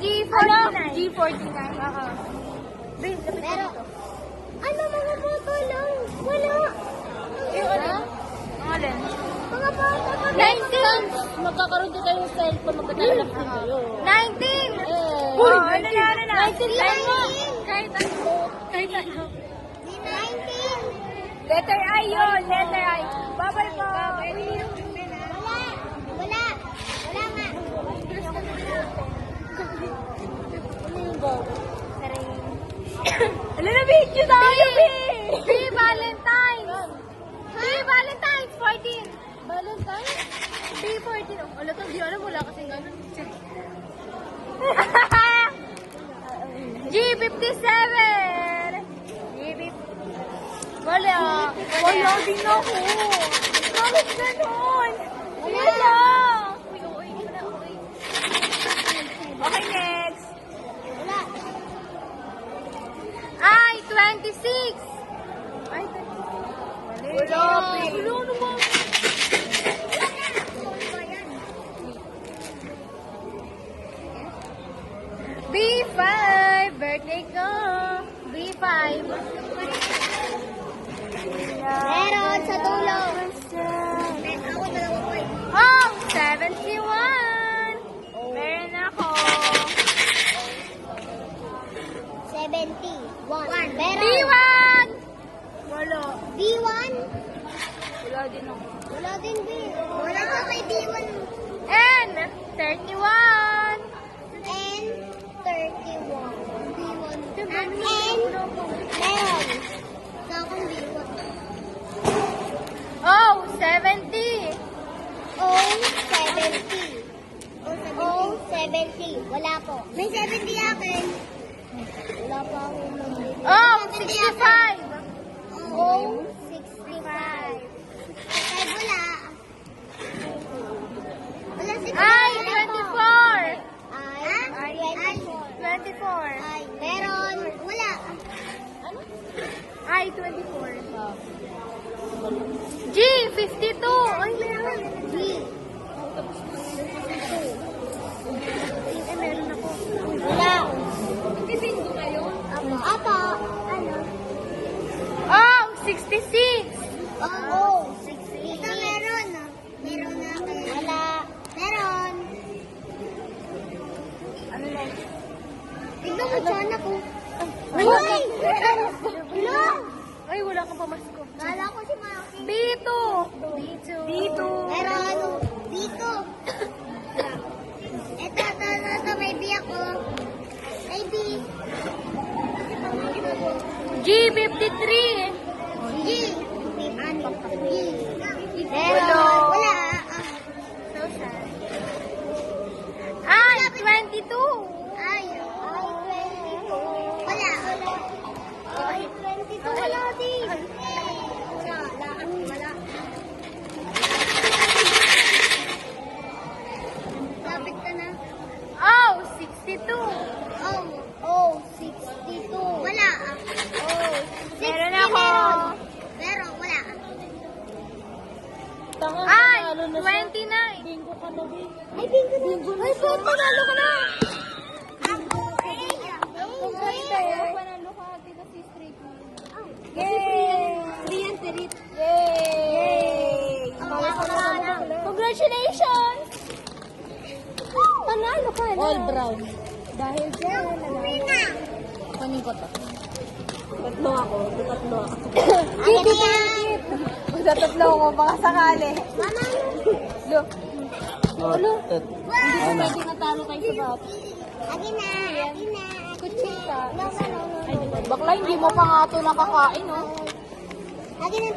G49. G49. Oo. Babe, lapit ka Pero, dito. ano mga photo lang? Wala. Yung alin? Ang alin? Mga photo pa. 19! Magkakaroon din kayo ng cellphone, magkatalap din kayo. 19! Eh. Uy, ano na? 19 lang mo. Kahit ano. Kahit ano. 19. Letter I yun. Letter I. Bye-bye po. Wala. Wala. Wala nga. Ano na video tayo, B? B Valentine's. B Valentine's 14. Valentine? B 14. Oh, wala tong di alam. Wala kasing ganun. G57. G57. Wala. Wala din ako. Bakit ganun? Wala. Uy, wala. Okay, next. Wala. Ay, 26. Ay, 26. Wala. Wala naman. B5. Birthday ko. B5. Meron sa dulo. Ako dalawa ko eh. Oh, 71. Meron ako. 71. Meron. B1. Wala. B1. Wala din ako. Wala din B. Wala ka kay B1. N. 31. N. 31. B1. N. Meron. Sa akong B1. Oh, 70. O, 70. O, 70. Wala po. May 70 akin. Wala pa ako nabili. Oh, 65. O, 65. 65 wala. Wala 65. Ay, Wala po. 24. Ay, 24. Ay, meron. Wala. Ay, 24. G, 52. Ay, meron. G. Eh, meron ako. Wala. Bingo kayo? Apo. Ano? Oh, 66. Oo. 60. Ito meron. Meron na kayo. Wala. Meron. Ano next? Tignan mo dyan ako. Ay, Uy! Wala. Ay, wala kang pamasko. Kala ko si Maki. B2. B2. Meron. Dito. Ito, may B ako. May B. G53. G. G. Meron. Wala. So sad. Ay, 22. Ay. 22. Wala. Ay, 22. Wala din. Wala. Lapit ka na. Oh, 62. Oh, 62. Wala. Oh, 60 Meron ako. Meron, wala. Tanga, Ay, nanalo na siya. 29. Bingo ka na, Bin. Ay, bingo na. Ay, ba't panalo ka na? Ako, Panalo ka, dito si Street. Yay! Rian Terit. Yay! Congratulations! Panalo ka na. All brown. Dahil dyan, Kunin ko to. Tatlo ako. Magtatatlo ko, baka sakali. Lo. Lo. Hindi ko pwede natalo kayo sa bata. Akin na. Kutsita. Bakla, hindi mo pa nga ito nakakain, oh. Akin na,